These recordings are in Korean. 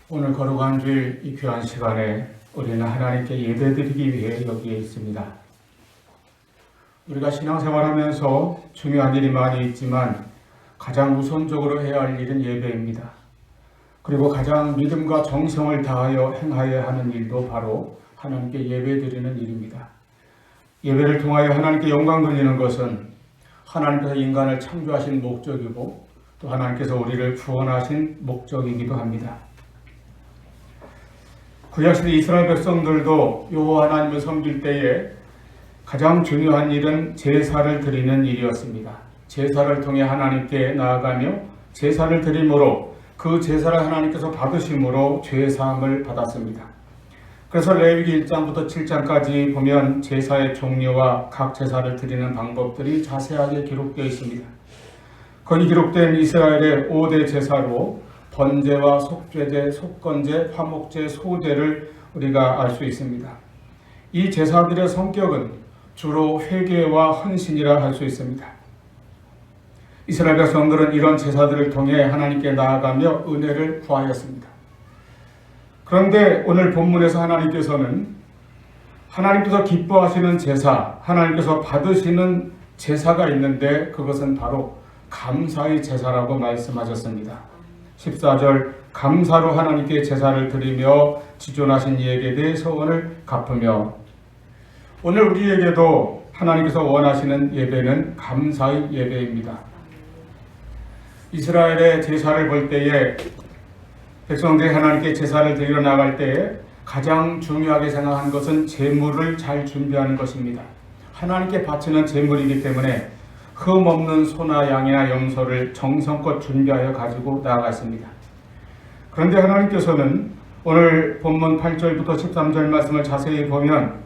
오늘 거룩한 주일 이 귀한 시간에 우리는 하나님께 예배드리기 위해 여기에 있습니다. 우리가 신앙생활하면서 중요한 일이 많이 있지만 가장 우선적으로 해야 할 일은 예배입니다. 그리고 가장 믿음과 정성을 다하여 행하여야 하는 일도 바로 하나님께 예배드리는 일입니다. 예배를 통하여 하나님께 영광 돌리는 것은 하나님께서 인간을 창조하신 목적이고 또 하나님께서 우리를 구원하신 목적이기도 합니다. 구약시대 이스라엘 백성들도 여호와 하나님을 섬길 때에 가장 중요한 일은 제사를 드리는 일이었습니다. 제사를 통해 하나님께 나아가며 제사를 드림으로 그 제사를 하나님께서 받으심으로 죄사함을 받았습니다. 그래서 레위기 1장부터 7장까지 보면 제사의 종류와 각 제사를 드리는 방법들이 자세하게 기록되어 있습니다. 거기 기록된 이스라엘의 5대 제사로 번제와 속죄제, 속건제, 화목제, 소제를 우리가 알 수 있습니다. 이 제사들의 성격은 주로 회개와 헌신이라 할 수 있습니다. 이스라엘 백성들은 이런 제사들을 통해 하나님께 나아가며 은혜를 구하였습니다. 그런데 오늘 본문에서 하나님께서는 하나님께서 기뻐하시는 제사, 하나님께서 받으시는 제사가 있는데 그것은 바로 감사의 제사라고 말씀하셨습니다. 14절 감사로 하나님께 제사를 드리며 지존하신 이에게 대해 서원을 갚으며. 오늘 우리에게도 하나님께서 원하시는 예배는 감사의 예배입니다. 이스라엘의 제사를 볼 때에 백성들이 하나님께 제사를 드리러 나갈 때에 가장 중요하게 생각한 것은 제물을 잘 준비하는 것입니다. 하나님께 바치는 제물이기 때문에 흠없는 소나 양이나 염소를 정성껏 준비하여 가지고 나아갔습니다. 그런데 하나님께서는 오늘 본문 8절부터 13절 말씀을 자세히 보면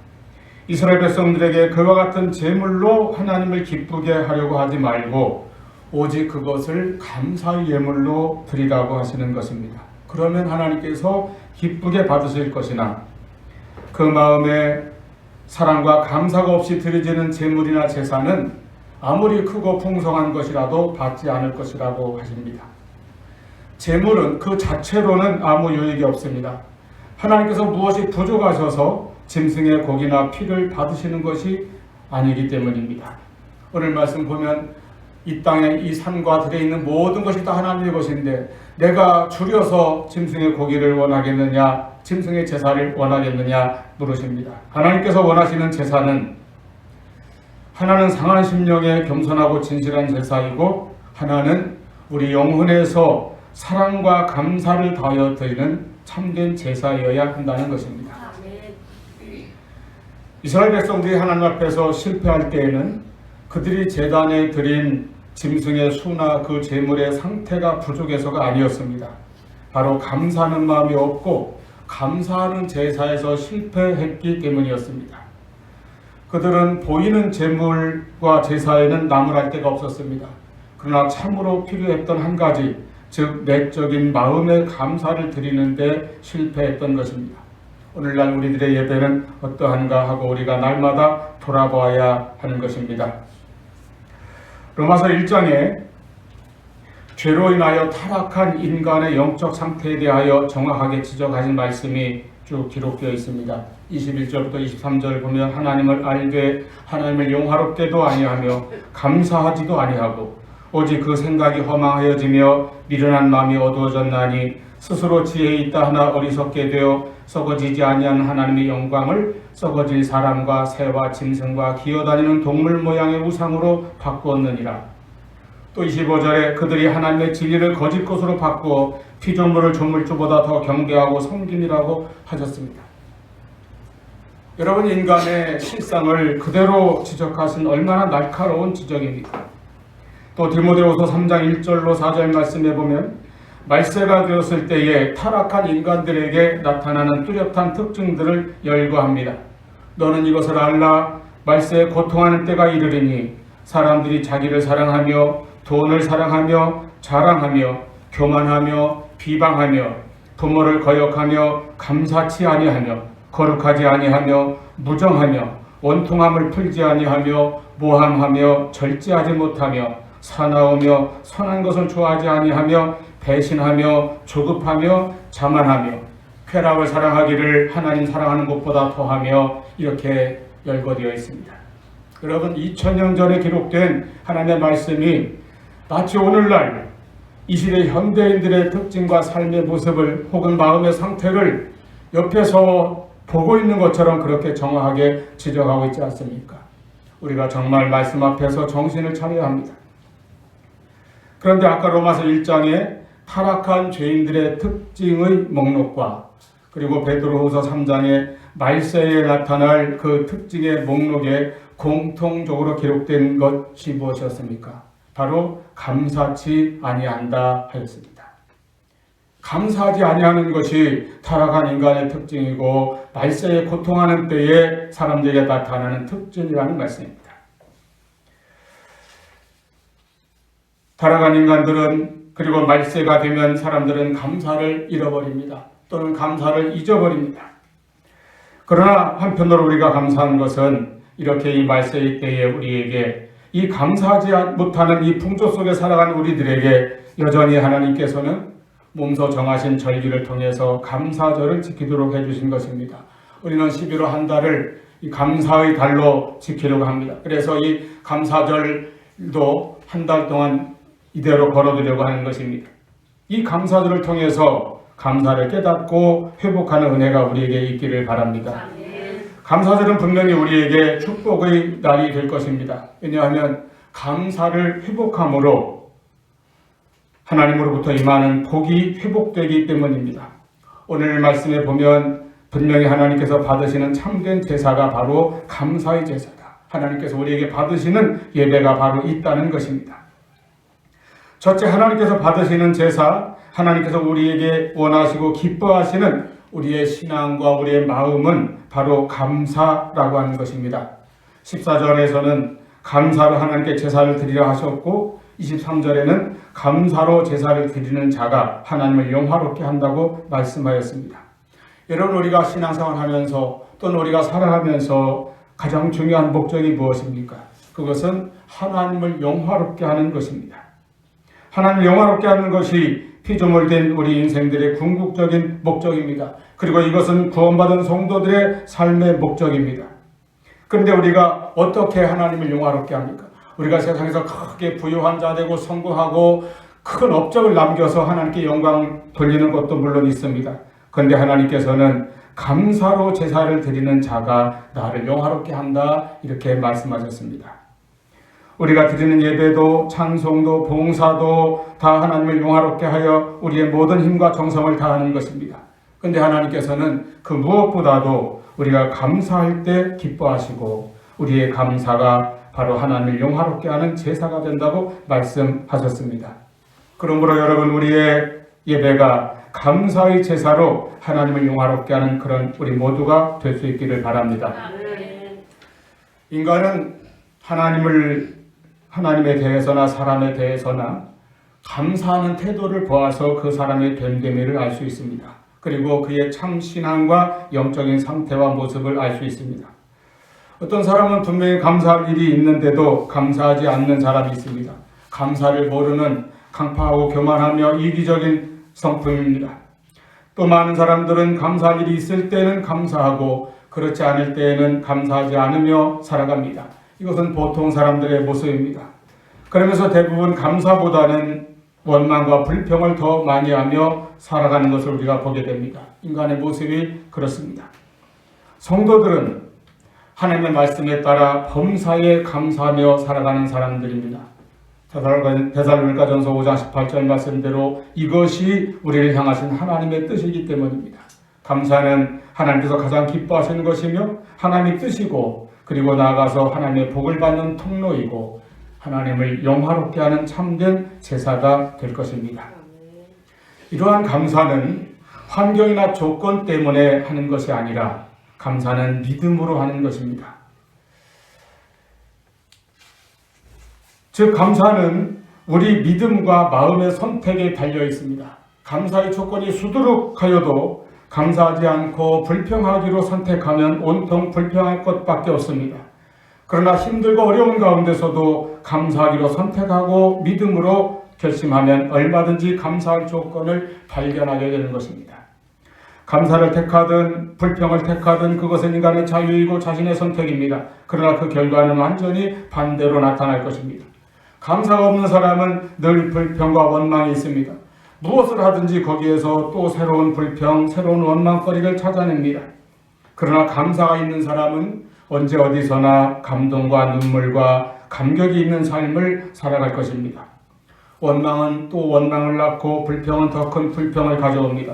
이스라엘 백성들에게 그와 같은 제물로 하나님을 기쁘게 하려고 하지 말고 오직 그것을 감사의 예물로 드리라고 하시는 것입니다. 그러면 하나님께서 기쁘게 받으실 것이나 그 마음에 사랑과 감사가 없이 드려지는 제물이나 제사는 아무리 크고 풍성한 것이라도 받지 않을 것이라고 하십니다. 제물은 그 자체로는 아무 유익이 없습니다. 하나님께서 무엇이 부족하셔서 짐승의 고기나 피를 받으시는 것이 아니기 때문입니다. 오늘 말씀 보면 이 땅에 이 산과 들에 있는 모든 것이 다 하나님의 것인데 내가 줄여서 짐승의 고기를 원하겠느냐, 짐승의 제사를 원하겠느냐 물으십니다. 하나님께서 원하시는 제사는 하나는 상한 심령에 겸손하고 진실한 제사이고 하나는 우리 영혼에서 사랑과 감사를 다하여 드리는 참된 제사여야 한다는 것입니다. 이스라엘 백성들이 하나님 앞에서 실패할 때에는 그들이 제단에 드린 짐승의 수나 그 제물의 상태가 부족해서가 아니었습니다. 바로 감사하는 마음이 없고 감사하는 제사에서 실패했기 때문이었습니다. 그들은 보이는 제물과 제사에는 나무랄 데가 없었습니다. 그러나 참으로 필요했던 한 가지, 즉 내적인 마음의 감사를 드리는데 실패했던 것입니다. 오늘날 우리들의 예배는 어떠한가 하고 우리가 날마다 돌아보아야 하는 것입니다. 로마서 1장에 죄로 인하여 타락한 인간의 영적 상태에 대하여 정확하게 지적하신 말씀이 쭉 기록되어 있습니다. 21절부터 23절을 보면 하나님을 알되 하나님을 영화롭게도 아니하며 감사하지도 아니하고 오직 그 생각이 허망하여지며 미련한 마음이 어두워졌나니 스스로 지혜에 있다 하나 어리석게 되어 썩어지지 아니한 하나님의 영광을 썩어질 사람과 새와 짐승과 기어다니는 동물 모양의 우상으로 바꾸었느니라. 또 25절에 그들이 하나님의 진리를 거짓 것으로 바꾸어 피조물을 조물주보다 더 경배하고 섬김이라고 하셨습니다. 여러분, 인간의 실상을 그대로 지적하신 얼마나 날카로운 지적입니까? 또 디모데후서 3장 1절로 4절 말씀에 보면 말세가 되었을 때에 타락한 인간들에게 나타나는 뚜렷한 특징들을 열거합니다. 너는 이것을 알라. 말세에 고통하는 때가 이르리니 사람들이 자기를 사랑하며 돈을 사랑하며 자랑하며 교만하며 비방하며 부모를 거역하며 감사치 아니하며 거룩하지 아니하며 무정하며 원통함을 풀지 아니하며 모함하며 절제하지 못하며 사나우며 선한 것을 좋아하지 아니하며 배신하며 조급하며 자만하며 쾌락을 사랑하기를 하나님 사랑하는 것보다 더하며 이렇게 열거되어 있습니다. 여러분, 2000년 전에 기록된 하나님의 말씀이 마치 오늘날 이 시대 현대인들의 특징과 삶의 모습을 혹은 마음의 상태를 옆에서 보고 있는 것처럼 그렇게 정확하게 지적하고 있지 않습니까? 우리가 정말 말씀 앞에서 정신을 차려야 합니다. 그런데 아까 로마서 1장에 타락한 죄인들의 특징의 목록과 그리고 베드로후서 3장에 말세에 나타날 그 특징의 목록에 공통적으로 기록된 것이 무엇이었습니까? 바로 감사치 아니한다 하였습니다. 감사하지 아니하는 것이 타락한 인간의 특징이고 말세에 고통하는 때에 사람들에게 나타나는 특징이라는 말씀입니다. 타락한 인간들은 그리고 말세가 되면 사람들은 감사를 잃어버립니다. 또는 감사를 잊어버립니다. 그러나 한편으로 우리가 감사한 것은 이렇게 이 말세의 때에 우리에게 이 감사하지 못하는 이 풍조 속에 살아가는 우리들에게 여전히 하나님께서는 몸소 정하신 절기를 통해서 감사절을 지키도록 해주신 것입니다. 우리는 11월 한 달을 이 감사의 달로 지키려고 합니다. 그래서 이 감사절도 한 달 동안 이대로 걸어두려고 하는 것입니다. 이 감사절을 통해서 감사를 깨닫고 회복하는 은혜가 우리에게 있기를 바랍니다. 감사절은 분명히 우리에게 축복의 날이 될 것입니다. 왜냐하면 감사를 회복함으로 하나님으로부터 임하는 복이 회복되기 때문입니다. 오늘 말씀에 보면 분명히 하나님께서 받으시는 참된 제사가 바로 감사의 제사다. 하나님께서 우리에게 받으시는 예배가 바로 있다는 것입니다. 첫째, 하나님께서 받으시는 제사, 하나님께서 우리에게 원하시고 기뻐하시는 우리의 신앙과 우리의 마음은 바로 감사라고 하는 것입니다. 14절에서는 감사로 하나님께 제사를 드리라 하셨고 23절에는 감사로 제사를 드리는 자가 하나님을 영화롭게 한다고 말씀하였습니다. 여러분, 우리가 신앙생활 하면서 또는 우리가 살아가면서 가장 중요한 목적이 무엇입니까? 그것은 하나님을 영화롭게 하는 것입니다. 하나님을 영화롭게 하는 것이 피조물된 우리 인생들의 궁극적인 목적입니다. 그리고 이것은 구원받은 성도들의 삶의 목적입니다. 그런데 우리가 어떻게 하나님을 영화롭게 합니까? 우리가 세상에서 크게 부유한 자 되고 성공하고 큰 업적을 남겨서 하나님께 영광 돌리는 것도 물론 있습니다. 그런데 하나님께서는 감사로 제사를 드리는 자가 나를 영화롭게 한다, 이렇게 말씀하셨습니다. 우리가 드리는 예배도 찬송도 봉사도 다 하나님을 영화롭게 하여 우리의 모든 힘과 정성을 다하는 것입니다. 그런데 하나님께서는 그 무엇보다도 우리가 감사할 때 기뻐하시고 우리의 감사가 바로 하나님을 영화롭게 하는 제사가 된다고 말씀하셨습니다. 그러므로 여러분, 우리의 예배가 감사의 제사로 하나님을 영화롭게 하는 그런 우리 모두가 될 수 있기를 바랍니다. 인간은 하나님에 대해서나 사람에 대해서나 감사하는 태도를 보아서 그 사람의 됨됨이를 알 수 있습니다. 그리고 그의 참 신앙과 영적인 상태와 모습을 알 수 있습니다. 어떤 사람은 분명히 감사할 일이 있는데도 감사하지 않는 사람이 있습니다. 감사를 모르는 강파하고 교만하며 이기적인 성품입니다. 또 많은 사람들은 감사할 일이 있을 때는 감사하고 그렇지 않을 때에는 감사하지 않으며 살아갑니다. 이것은 보통 사람들의 모습입니다. 그러면서 대부분 감사보다는 원망과 불평을 더 많이 하며 살아가는 것을 우리가 보게 됩니다. 인간의 모습이 그렇습니다. 성도들은 하나님의 말씀에 따라 범사에 감사하며 살아가는 사람들입니다. 데살로니가전서 5장 18절 말씀대로 이것이 우리를 향하신 하나님의 뜻이기 때문입니다. 감사는 하나님께서 가장 기뻐하시는 것이며 하나님의 뜻이고 그리고 나아가서 하나님의 복을 받는 통로이고 하나님을 영화롭게 하는 참된 제사가 될 것입니다. 이러한 감사는 환경이나 조건 때문에 하는 것이 아니라 감사는 믿음으로 하는 것입니다. 즉 감사는 우리 믿음과 마음의 선택에 달려 있습니다. 감사의 조건이 수두룩하여도 감사하지 않고 불평하기로 선택하면 온통 불평할 것밖에 없습니다. 그러나 힘들고 어려운 가운데서도 감사하기로 선택하고 믿음으로 결심하면 얼마든지 감사할 조건을 발견하게 되는 것입니다. 감사를 택하든 불평을 택하든 그것은 인간의 자유이고 자신의 선택입니다. 그러나 그 결과는 완전히 반대로 나타날 것입니다. 감사가 없는 사람은 늘 불평과 원망이 있습니다. 무엇을 하든지 거기에서 또 새로운 불평, 새로운 원망거리를 찾아냅니다. 그러나 감사가 있는 사람은 언제 어디서나 감동과 눈물과 감격이 있는 삶을 살아갈 것입니다. 원망은 또 원망을 낳고 불평은 더 큰 불평을 가져옵니다.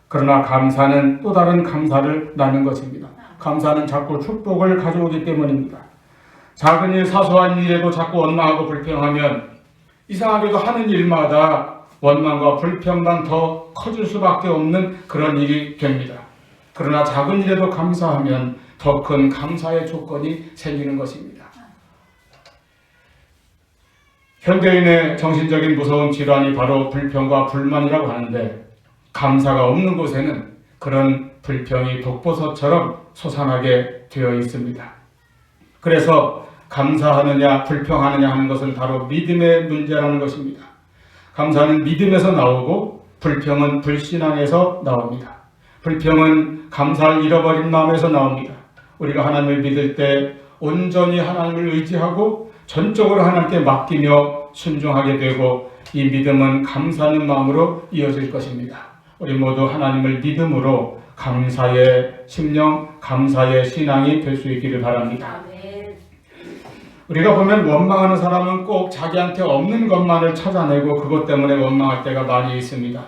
그러나 감사는 또 다른 감사를 낳는 것입니다. 감사는 자꾸 축복을 가져오기 때문입니다. 작은 일, 사소한 일에도 자꾸 원망하고 불평하면 이상하게도 하는 일마다 원망과 불평만 더 커질 수밖에 없는 그런 일이 됩니다. 그러나 작은 일에도 감사하면 더 큰 감사의 조건이 생기는 것입니다. 현대인의 정신적인 무서운 질환이 바로 불평과 불만이라고 하는데 감사가 없는 곳에는 그런 불평이 독버섯처럼 솟아나게 되어 있습니다. 그래서 감사하느냐 불평하느냐 하는 것은 바로 믿음의 문제라는 것입니다. 감사는 믿음에서 나오고 불평은 불신앙에서 나옵니다. 불평은 감사를 잃어버린 마음에서 나옵니다. 우리가 하나님을 믿을 때 온전히 하나님을 의지하고 전적으로 하나님께 맡기며 순종하게 되고 이 믿음은 감사하는 마음으로 이어질 것입니다. 우리 모두 하나님을 믿음으로 감사의 심령, 감사의 신앙이 될 수 있기를 바랍니다. 우리가 보면 원망하는 사람은 꼭 자기한테 없는 것만을 찾아내고 그것 때문에 원망할 때가 많이 있습니다.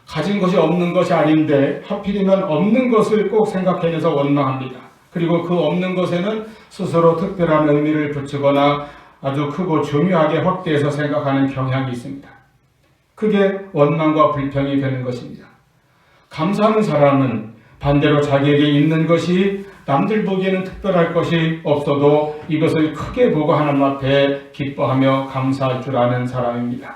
가진 것이 없는 것이 아닌데 하필이면 없는 것을 꼭 생각해내서 원망합니다. 그리고 그 없는 것에는 스스로 특별한 의미를 붙이거나 아주 크고 중요하게 확대해서 생각하는 경향이 있습니다. 그게 원망과 불평이 되는 것입니다. 감사하는 사람은 반대로 자기에게 있는 것이 남들 보기에는 특별할 것이 없어도 이것을 크게 보고 하나님 앞에 기뻐하며 감사할 줄 아는 사람입니다.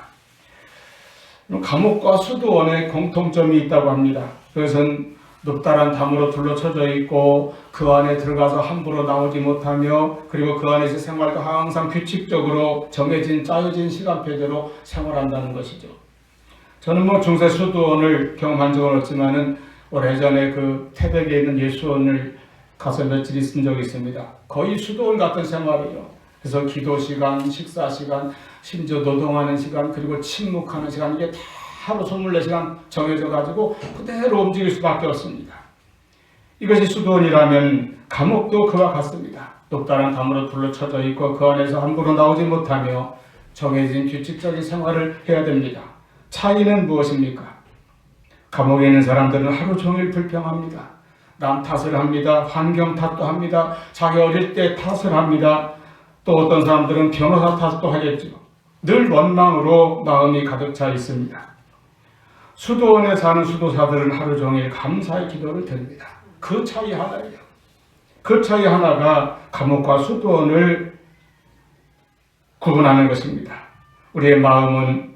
감옥과 수도원에 공통점이 있다고 합니다. 그것은 높다란 담으로 둘러쳐져 있고 그 안에 들어가서 함부로 나오지 못하며 그리고 그 안에서 생활도 항상 규칙적으로 정해진 짜여진 시간표대로 생활한다는 것이죠. 저는 중세 수도원을 경험한 적은 없지만은 오래전에 그 태백에 있는 예수원을 가서 며칠 있은 적이 있습니다. 거의 수도원 같은 생활이에요. 그래서 기도 시간, 식사 시간, 심지어 노동하는 시간, 그리고 침묵하는 시간, 이게 다 하루 24시간 정해져 가지고 그대로 움직일 수밖에 없습니다. 이것이 수도원이라면 감옥도 그와 같습니다. 높다란 담으로 둘러쳐져 있고 그 안에서 함부로 나오지 못하며 정해진 규칙적인 생활을 해야 됩니다. 차이는 무엇입니까? 감옥에 있는 사람들은 하루 종일 불평합니다. 남 탓을 합니다. 환경 탓도 합니다. 자기 어릴 때 탓을 합니다. 또 어떤 사람들은 변호사 탓도 하겠죠. 늘 원망으로 마음이 가득 차 있습니다. 수도원에 사는 수도사들은 하루 종일 감사의 기도를 드립니다. 그 차이 하나예요. 그 차이 하나가 감옥과 수도원을 구분하는 것입니다. 우리의 마음은,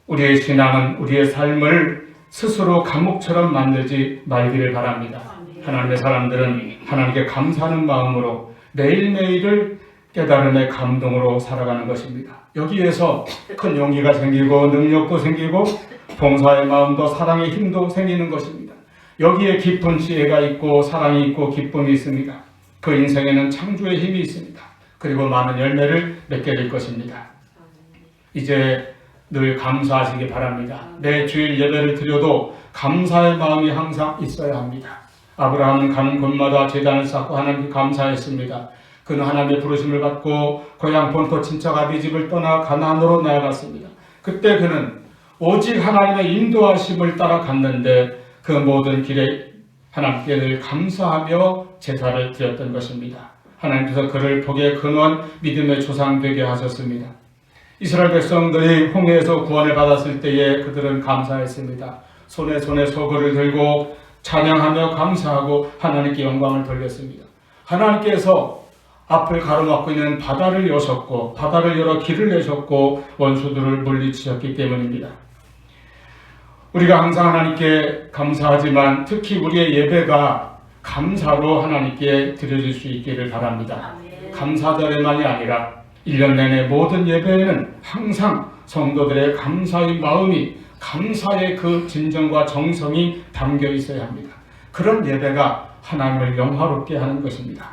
우리의 신앙은 우리의 삶을 스스로 감옥처럼 만들지 말기를 바랍니다. 하나님의 사람들은 하나님께 감사하는 마음으로 매일매일을 깨달음의 감동으로 살아가는 것입니다. 여기에서 큰 용기가 생기고 능력도 생기고 봉사의 마음도 사랑의 힘도 생기는 것입니다. 여기에 깊은 지혜가 있고 사랑이 있고 기쁨이 있습니다. 그 인생에는 창조의 힘이 있습니다. 그리고 많은 열매를 맺게 될 것입니다. 이제 늘 감사하시기 바랍니다. 매 주일 예배를 드려도 감사의 마음이 항상 있어야 합니다. 아브라함은 가는 곳마다 제단을 쌓고 하나님께 감사했습니다. 그는 하나님의 부르심을 받고 고향 본토 친척 아비집을 떠나 가나안으로 나아갔습니다. 그때 그는 오직 하나님의 인도하심을 따라 갔는데 그 모든 길에 하나님께 늘 감사하며 제사를 드렸던 것입니다. 하나님께서 그를 복의 근원, 믿음의 조상 되게 하셨습니다. 이스라엘 백성들이 홍해에서 구원을 받았을 때에 그들은 감사했습니다. 손에 소그를 들고 찬양하며 감사하고 하나님께 영광을 돌렸습니다. 하나님께서 앞을 가로막고 있는 바다를 여셨고 바다를 열어 길을 내셨고 원수들을 물리치셨기 때문입니다. 우리가 항상 하나님께 감사하지만 특히 우리의 예배가 감사로 하나님께 드려질 수 있기를 바랍니다. 감사절에만이 아니라 1년 내내 모든 예배에는 항상 성도들의 감사의 마음이, 감사의 그 진정과 정성이 담겨 있어야 합니다. 그런 예배가 하나님을 영화롭게 하는 것입니다.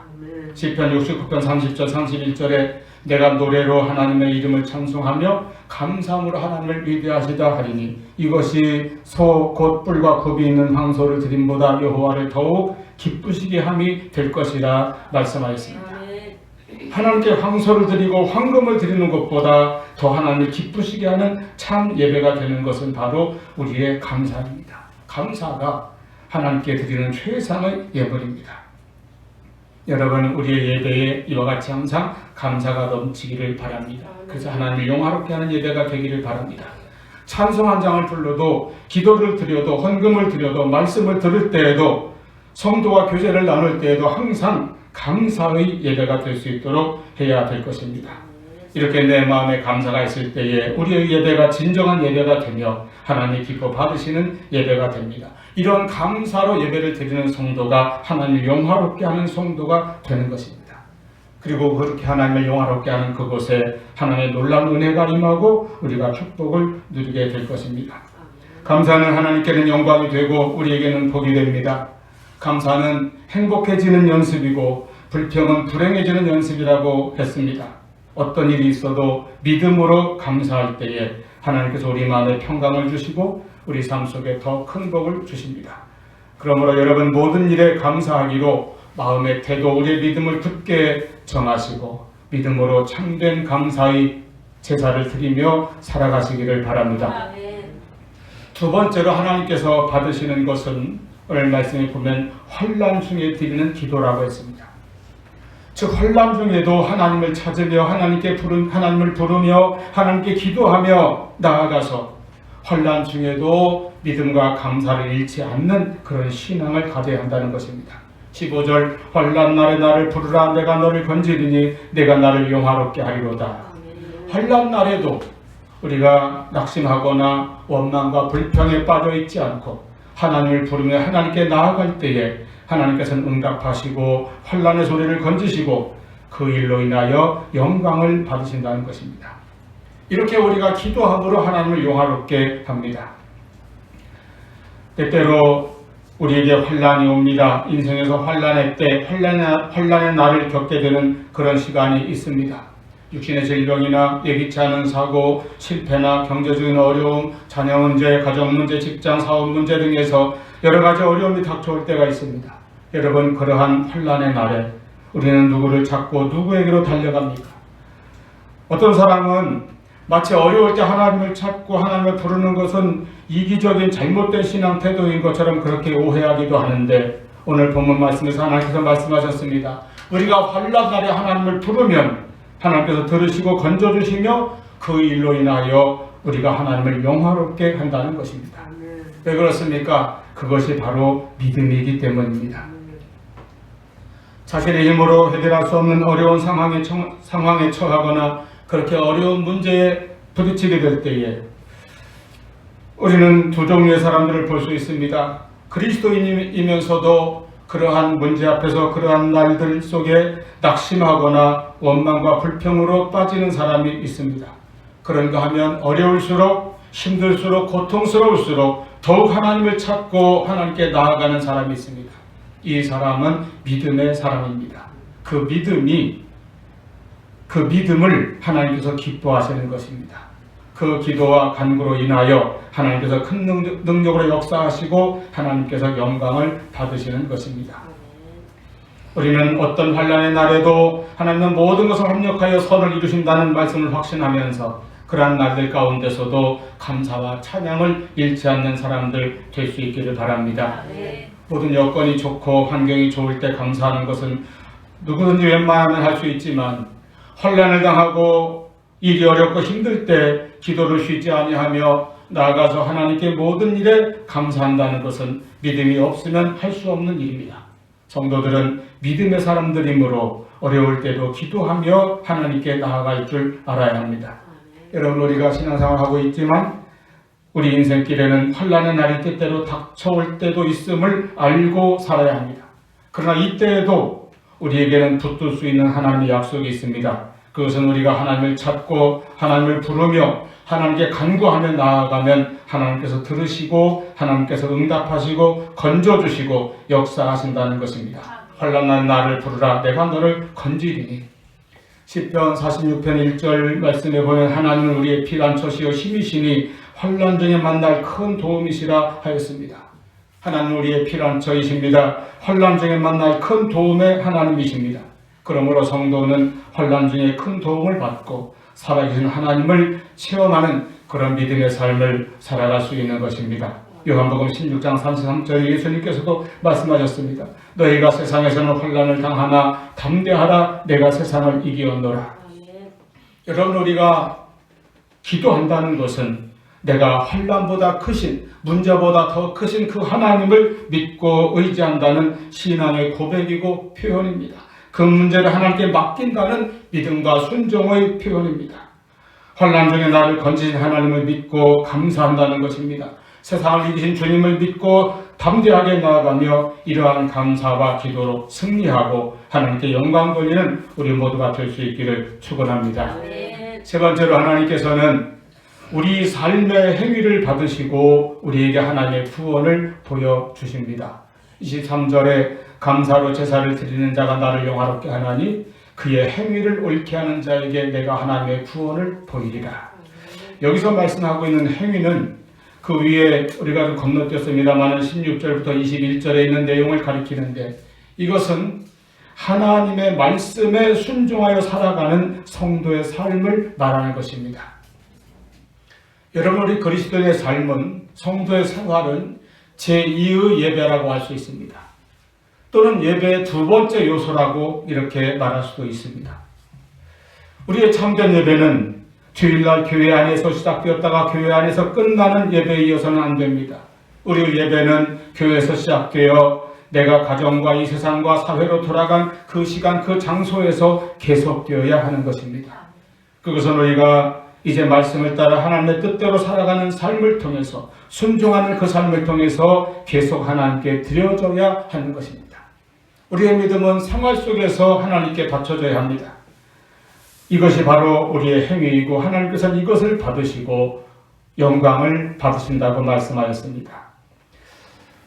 시편 69편 30절 31절에 내가 노래로 하나님의 이름을 찬송하며 감사함으로 하나님을 위대하시다 하리니 이것이 소 곧 뿔과 굽이 있는 황소를 드림보다 여호와를 더욱 기쁘시게 함이 될 것이라 말씀하였습니다. 하나님께 황소를 드리고 황금을 드리는 것보다 더 하나님을 기쁘시게 하는 참 예배가 되는 것은 바로 우리의 감사입니다. 감사가 하나님께 드리는 최상의 예물입니다. 여러분, 우리의 예배에 이와 같이 항상 감사가 넘치기를 바랍니다. 그래서 하나님을 영화롭게 하는 예배가 되기를 바랍니다. 찬송 한 장을 불러도, 기도를 드려도, 헌금을 드려도, 말씀을 들을 때에도, 성도와 교제를 나눌 때에도 항상 감사의 예배가 될 수 있도록 해야 될 것입니다. 이렇게 내 마음에 감사가 있을 때에 우리의 예배가 진정한 예배가 되며 하나님이 기뻐 받으시는 예배가 됩니다. 이런 감사로 예배를 드리는 성도가 하나님을 영화롭게 하는 성도가 되는 것입니다. 그리고 그렇게 하나님을 영화롭게 하는 그곳에 하나님의 놀라운 은혜가 임하고 우리가 축복을 누리게 될 것입니다. 감사는 하나님께는 영광이 되고 우리에게는 복이 됩니다. 감사는 행복해지는 연습이고 불평은 불행해지는 연습이라고 했습니다. 어떤 일이 있어도 믿음으로 감사할 때에 하나님께서 우리 마음에 평강을 주시고 우리 삶 속에 더 큰 복을 주십니다. 그러므로 여러분, 모든 일에 감사하기로 마음의 태도, 우리의 믿음을 굳게 정하시고 믿음으로 참된 감사의 제사를 드리며 살아가시기를 바랍니다. 두 번째로 하나님께서 받으시는 것은 오늘 말씀에 보면 환난 중에 드리는 기도라고 했습니다. 즉 환난 중에도 하나님을 찾으며 하나님을 부르며 하나님께 기도하며 나아가서 환난 중에도 믿음과 감사를 잃지 않는 그런 신앙을 가져야 한다는 것입니다. 15절 환난 날에 나를 부르라 내가 너를 건지리니 내가 나를 영화롭게 하리로다. 환난 날에도 우리가 낙심하거나 원망과 불평에 빠져 있지 않고 하나님을 부르며 하나님께 나아갈 때에 하나님께서는 응답하시고 환난의 소리를 건지시고 그 일로 인하여 영광을 받으신다는 것입니다. 이렇게 우리가 기도함으로 하나님을 영화롭게 합니다. 때때로 우리에게 환난이 옵니다. 인생에서 환난의 때, 환난의 날을 겪게 되는 그런 시간이 있습니다. 육신의 질병이나 예기치 않은 사고, 실패나 경제적인 어려움, 자녀 문제, 가정 문제, 직장, 사업 문제 등에서 여러 가지 어려움이 닥쳐올 때가 있습니다. 여러분, 그러한 환난의 날에 우리는 누구를 찾고 누구에게로 달려갑니까? 어떤 사람은 마치 어려울 때 하나님을 찾고 하나님을 부르는 것은 이기적인 잘못된 신앙 태도인 것처럼 그렇게 오해하기도 하는데 오늘 본문 말씀에서 하나님께서 말씀하셨습니다. 우리가 환난 날에 하나님을 부르면 하나님께서 들으시고 건져주시며 그 일로 인하여 우리가 하나님을 영화롭게 한다는 것입니다. 왜 그렇습니까? 그것이 바로 믿음이기 때문입니다. 자신의 힘으로 해결할 수 없는 어려운 상황에 처하거나 그렇게 어려운 문제에 부딪히게 될 때에 우리는 두 종류의 사람들을 볼 수 있습니다. 그리스도인이면서도 그러한 문제 앞에서 그러한 날들 속에 낙심하거나 원망과 불평으로 빠지는 사람이 있습니다. 그런가 하면 어려울수록 힘들수록 고통스러울수록 더욱 하나님을 찾고 하나님께 나아가는 사람이 있습니다. 이 사람은 믿음의 사람입니다. 그 믿음을 하나님께서 기뻐하시는 것입니다. 그 기도와 간구로 인하여 하나님께서 큰 능력으로 역사하시고 하나님께서 영광을 받으시는 것입니다. 우리는 어떤 환난의 날에도 하나님은 모든 것을 합력하여 선을 이루신다는 말씀을 확신하면서 그러한 날들 가운데서도 감사와 찬양을 잃지 않는 사람들 될 수 있기를 바랍니다. 모든 여건이 좋고 환경이 좋을 때 감사하는 것은 누구든지 웬만하면 할 수 있지만 환난을 당하고 일이 어렵고 힘들 때 기도를 쉬지 아니하며 나아가서 하나님께 모든 일에 감사한다는 것은 믿음이 없으면 할 수 없는 일입니다. 성도들은 믿음의 사람들이므로 어려울 때도 기도하며 하나님께 나아갈 줄 알아야 합니다. 여러분, 우리가 신앙생활을 하고 있지만 우리 인생길에는 환난의 날이 때때로 닥쳐올 때도 있음을 알고 살아야 합니다. 그러나 이때에도 우리에게는 붙들 수 있는 하나님의 약속이 있습니다. 그것은 우리가 하나님을 찾고 하나님을 부르며 하나님께 간구하며 나아가면 하나님께서 들으시고 하나님께서 응답하시고 건져주시고 역사하신다는 것입니다. 환난난 나를 부르라 내가 너를 건지리니. 시편 46편 1절 말씀에 보면 하나님은 우리의 피난처시요 힘이시니 환난 중에 만날 큰 도움이시라 하였습니다. 하나님은 우리의 피난처이십니다. 환난 중에 만날 큰 도움의 하나님이십니다. 그러므로 성도는 환난 중에 큰 도움을 받고 살아계신 하나님을 체험하는 그런 믿음의 삶을 살아갈 수 있는 것입니다. 요한복음 16장 33절에 예수님께서도 말씀하셨습니다. 너희가 세상에서는 환난을 당하나 담대하라 내가 세상을 이기었노라. 여러분, 우리가 기도한다는 것은 내가 환난보다 크신, 문제보다 더 크신 그 하나님을 믿고 의지한다는 신앙의 고백이고 표현입니다. 그 문제를 하나님께 맡긴다는 믿음과 순종의 표현입니다. 환난 중에 나를 건지신 하나님을 믿고 감사한다는 것입니다. 세상을 이기신 주님을 믿고 담대하게 나아가며 이러한 감사와 기도로 승리하고 하나님께 영광 돌리는 우리 모두가 될 수 있기를 축원합니다. 세 번째로 하나님께서는 우리 삶의 행위를 받으시고 우리에게 하나님의 구원을 보여주십니다. 23절에 감사로 제사를 드리는 자가 나를 영화롭게 하나니 그의 행위를 옳게 하는 자에게 내가 하나님의 구원을 보이리라. 여기서 말씀하고 있는 행위는 그 위에 우리가 좀 건너뛰었습니다만 16절부터 21절에 있는 내용을 가리키는데 이것은 하나님의 말씀에 순종하여 살아가는 성도의 삶을 말하는 것입니다. 여러분, 우리 그리스도인의 삶은, 성도의 생활은 제2의 예배라고 할 수 있습니다. 또는 예배의 두 번째 요소라고 이렇게 말할 수도 있습니다. 우리의 참된 예배는 주일날 교회 안에서 시작되었다가 교회 안에서 끝나는 예배에 이어서는 안 됩니다. 우리의 예배는 교회에서 시작되어 내가 가정과 이 세상과 사회로 돌아간 그 시간 그 장소에서 계속되어야 하는 것입니다. 그것은 우리가 이제 말씀을 따라 하나님의 뜻대로 살아가는 삶을 통해서 순종하는 그 삶을 통해서 계속 하나님께 드려져야 하는 것입니다. 우리의 믿음은 생활 속에서 하나님께 바쳐져야 합니다. 이것이 바로 우리의 행위이고 하나님께서는 이것을 받으시고 영광을 받으신다고 말씀하였습니다.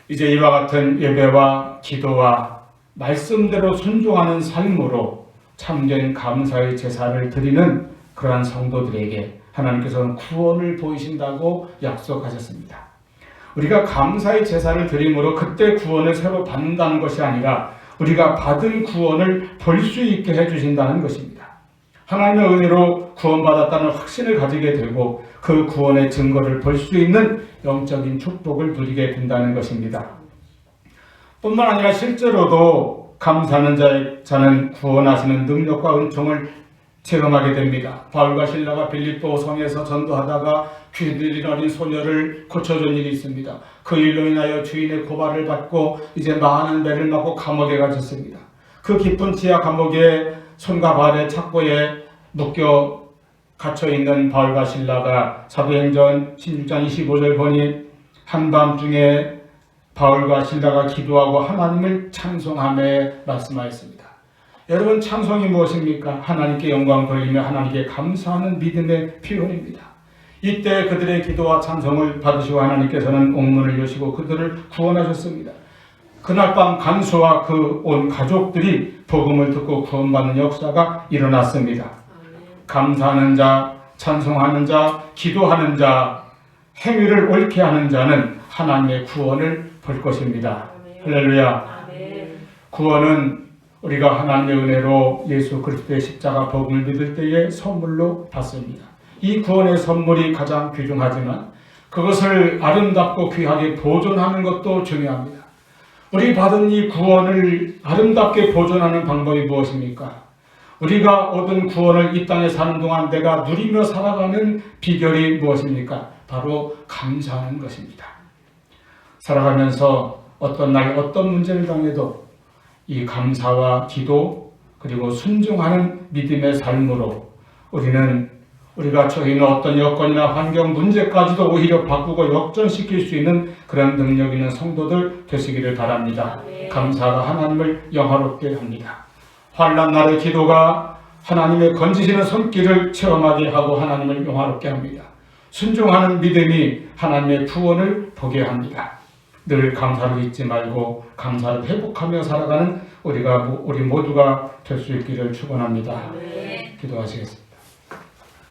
이제 이와 같은 예배와 기도와 말씀대로 순종하는 삶으로 참된 감사의 제사를 드리는 그러한 성도들에게 하나님께서는 구원을 보이신다고 약속하셨습니다. 우리가 감사의 제사를 드림으로 그때 구원을 새로 받는다는 것이 아니라 우리가 받은 구원을 볼 수 있게 해주신다는 것입니다. 하나님의 은혜로 구원받았다는 확신을 가지게 되고 그 구원의 증거를 볼 수 있는 영적인 축복을 누리게 된다는 것입니다. 뿐만 아니라 실제로도 감사하는 자는 구원하시는 능력과 은총을 체험하게 됩니다. 바울과 실라가 빌립보 성에서 전도하다가 귀들이 어린 소녀를 고쳐준 일이 있습니다. 그 일로 인하여 주인의 고발을 받고 이제 많은 매를 맞고 감옥에 갇혔습니다. 그 깊은 지하 감옥에 손과 발의 착고에 묶여 갇혀있는 바울과 실라가 사도행전 16장 25절 보니 한밤중에 바울과 실라가 기도하고 하나님을 찬송하며 말씀하였습니다. 여러분, 찬송이 무엇입니까? 하나님께 영광 돌리며 하나님께 감사하는 믿음의 표현입니다. 이때 그들의 기도와 찬송을 받으시고 하나님께서는 옥문을 여시고 그들을 구원하셨습니다. 그날 밤 간수와 그 온 가족들이 복음을 듣고 구원받는 역사가 일어났습니다. 감사하는 자, 찬송하는 자, 기도하는 자, 행위를 옳게 하는 자는 하나님의 구원을 볼 것입니다. 할렐루야. 구원은 우리가 하나님의 은혜로 예수 그리스도의 십자가 복음을 믿을 때에 선물로 받습니다. 이 구원의 선물이 가장 귀중하지만 그것을 아름답고 귀하게 보존하는 것도 중요합니다. 우리 받은 이 구원을 아름답게 보존하는 방법이 무엇입니까? 우리가 얻은 구원을 이 땅에 사는 동안 내가 누리며 살아가는 비결이 무엇입니까? 바로 감사하는 것입니다. 살아가면서 어떤 날 어떤 문제를 당해도 이 감사와 기도 그리고 순종하는 믿음의 삶으로 우리가 처해 있는 어떤 여건이나 환경 문제까지도 오히려 바꾸고 역전시킬 수 있는 그런 능력 있는 성도들 되시기를 바랍니다. 감사가 하나님을 영화롭게 합니다. 환난 날의 기도가 하나님의 건지시는 손길을 체험하게 하고 하나님을 영화롭게 합니다. 순종하는 믿음이 하나님의 구원을 보게 합니다. 늘 감사를 잊지 말고 감사를 회복하며 살아가는 우리 모두가 될 수 있기를 축원합니다. 기도하시겠습니다.